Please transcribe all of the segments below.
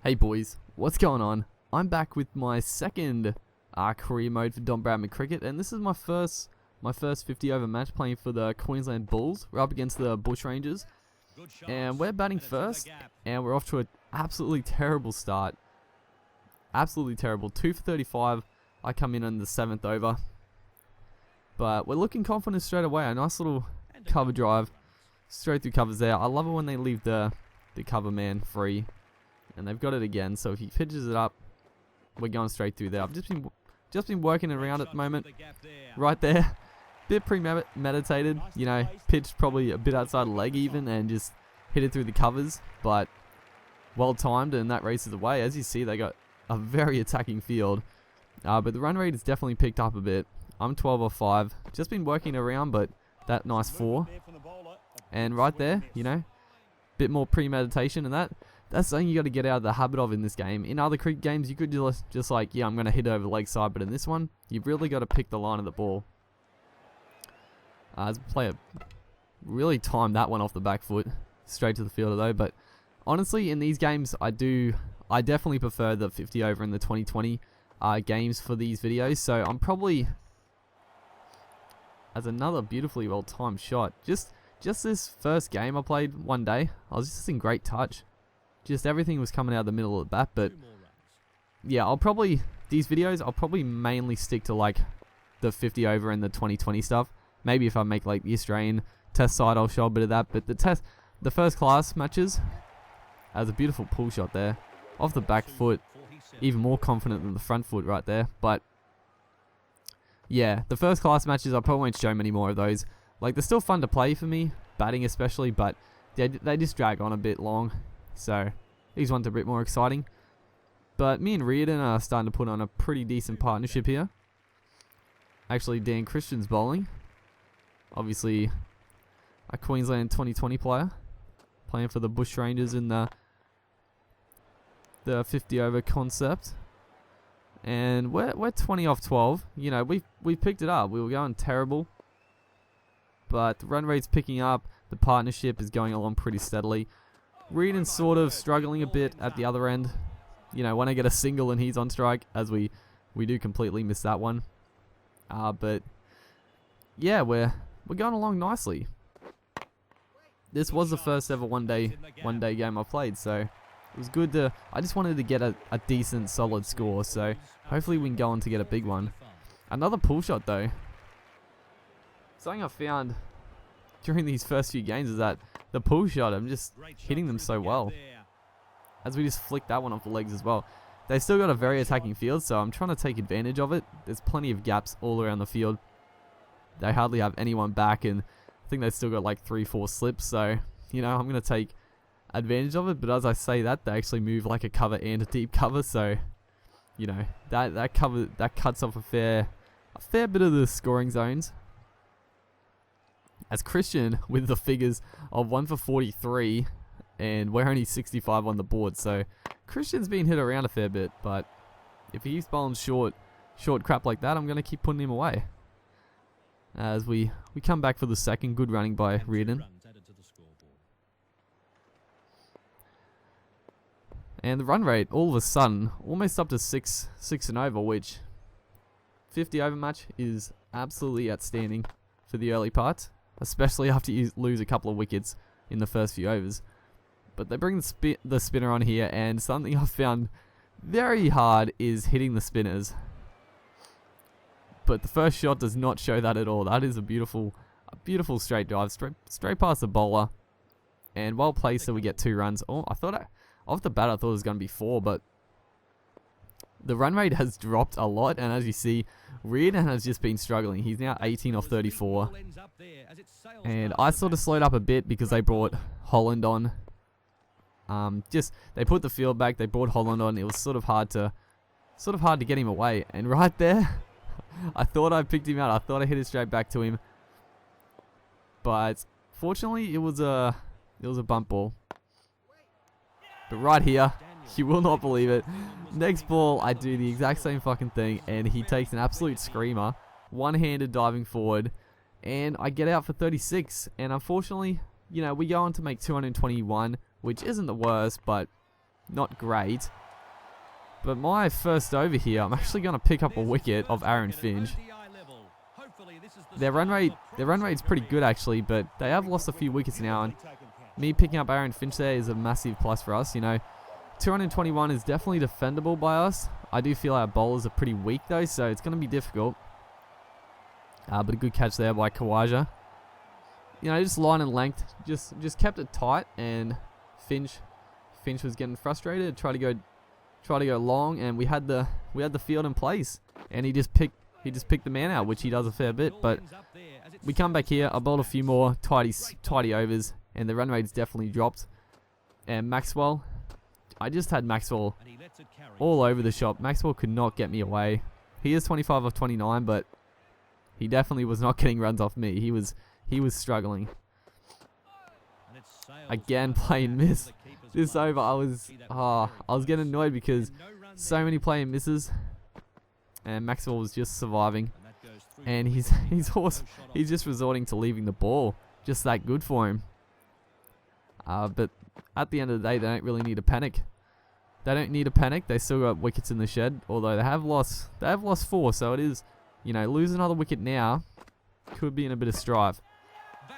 Hey boys, what's going on? I'm back with my second career mode for Bradman Cricket, and this is my first 50 over match playing for the Queensland Bulls. We're up against the Bushrangers, and we're batting first, and we're off to an absolutely terrible start. Absolutely terrible. 2 for 35. I come in on the 7th over, but we're looking confident straight away. A nice little cover drive, straight through covers there. I love it when they leave the cover man free. And they've got it again, so if he pitches it up, we're going straight through there. I've just been working around at the moment. Right there. Bit premeditated, you know, pitched probably a bit outside of leg even, and just hit it through the covers, but well timed, and that races away. As you see, they got a very attacking field, but the run rate has definitely picked up a bit. I'm 12 off 5. Just been working around, but that nice 4. And right there, you know, bit more premeditation, and that's something you got to get out of the habit of in this game. In other cricket games, you could just like, yeah, I'm going to hit it over the leg side, but in this one, you've really got to pick the line of the ball. As a player, really timed that one off the back foot, straight to the fielder though. But honestly, in these games, I definitely prefer the 50 over and the 2020 games for these videos. So I'm probably, as another beautifully well timed shot, just this first game I played one day, I was just in great touch. Just everything was coming out of the middle of the bat, but yeah, these videos, I'll probably mainly stick to like the 50 over and the 2020 stuff. Maybe if I make like the Australian test side, I'll show a bit of that, but the first class matches, as a beautiful pull shot there, off the back foot, even more confident than the front foot right there. But yeah, the first class matches, I probably won't show many more of those. Like, they're still fun to play for me, batting especially, but they just drag on a bit long. So these ones are a bit more exciting. But me and Reardon are starting to put on a pretty decent partnership here. Actually, Dan Christian's bowling. Obviously, a Queensland 2020 player. Playing for the Bushrangers in the 50 over concept. And we're 20 off 12. You know, we've picked it up. We were going terrible, but the run rate's picking up. The partnership is going along pretty steadily. Reardon's sort of struggling a bit at the other end. You know, when I get a single and he's on strike, as we do completely miss that one. But yeah, we're going along nicely. This was the first ever one day game I played, so it was good to. I just wanted to get a decent, solid score. So hopefully we can go on to get a big one. Another pull shot though. Something I found during these first few games is that the pull shot, I'm just hitting them so well. As we just flick that one off the legs as well. They still got a very attacking field, so I'm trying to take advantage of it. There's plenty of gaps all around the field. They hardly have anyone back, and I think they've still got like 3-4 slips, so, you know, I'm going to take advantage of it. But as I say that, they actually move like a cover and a deep cover, so, you know, that cuts off a fair bit of the scoring zones. As Christian with the figures of 1 for 43, and we're only 65 on the board, so Christian's been hit around a fair bit, but if he keeps bowling short crap like that, I'm going to keep putting him away. As we come back for the second, good running by Reardon. And the run rate, all of a sudden, almost up to 6 and over, which 50 over match is absolutely outstanding for the early part. Especially after you lose a couple of wickets in the first few overs. But they bring the spinner on here, and something I've found very hard is hitting the spinners. But the first shot does not show that at all. That is a beautiful straight drive, straight past the bowler. And well placed, so we get 2 runs. Oh, off the bat I thought it was going to be 4, but the run rate has dropped a lot, and as you see, Reardon has just been struggling. He's now 18 off 34. And I sort of slowed up a bit because they brought Holland on. They put the field back, they brought Holland on. It was sort of hard to get him away. And right there, I thought I picked him out. I thought I hit it straight back to him. But fortunately, it was a bump ball. But right here, you will not believe it. Next ball, I do the exact same fucking thing, and he takes an absolute screamer. One-handed diving forward, and I get out for 36. And unfortunately, you know, we go on to make 221, which isn't the worst, but not great. But my first over here, I'm actually going to pick up a wicket of Aaron Finch. Their run rate's pretty good actually, but they have lost a few wickets now, and me picking up Aaron Finch there is a massive plus for us. You know, 221 is definitely defendable by us. I do feel our bowlers are pretty weak though, so it's going to be difficult. But a good catch there by Khawaja. You know, just line and length, just kept it tight, and Finch was getting frustrated, tried to go long, and we had the field in place, and he just picked the man out, which he does a fair bit. But we come back here, I bowled a few more tidy overs, and the run rate's definitely dropped. And Maxwell, I just had Maxwell all over the shop. Maxwell could not get me away. He is 25 of 29, but he definitely was not getting runs off me. He was struggling. Again, playing miss. This over, I was getting annoyed because so many playing misses, and Maxwell was just surviving. And he's just resorting to leaving the ball. Just that good for him. But at the end of the day, they don't really need to panic. They don't need to panic. They still got wickets in the shed, although they have lost 4. So it is, you know, lose another wicket now could be in a bit of strife.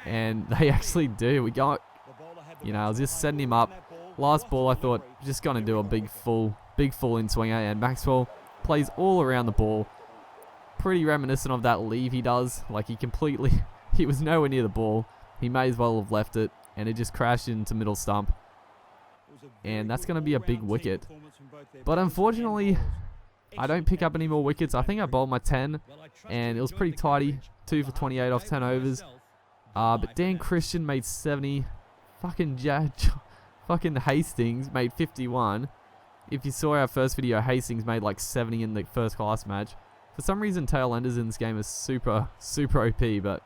And they actually do. We got, you know, I was just setting him up. Last ball, I thought, just going to do a big full in swinger, and Maxwell plays all around the ball. Pretty reminiscent of that leave he does. Like, he was nowhere near the ball. He may as well have left it, and it just crashed into middle stump. And that's going to be a big wicket. But unfortunately, I don't pick up any more wickets. I think I bowled my 10, and it was pretty tidy. 2 for 28 off 10 overs. But Dan Christian made 70. Fucking Hastings made 51. If you saw our first video, Hastings made like 70 in the first class match. For some reason, tail enders in this game is super OP, but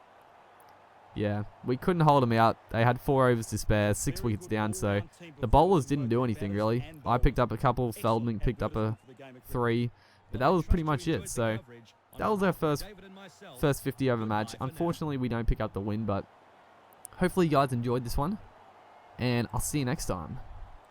yeah, we couldn't hold them out. They had 4 overs to spare, 6 wickets down, so the bowlers didn't do anything really. I picked up a couple, Feldman picked up a 3, but that was pretty much it. So that was our first 50 over match. Unfortunately, we don't pick up the win, but hopefully you guys enjoyed this one, and I'll see you next time.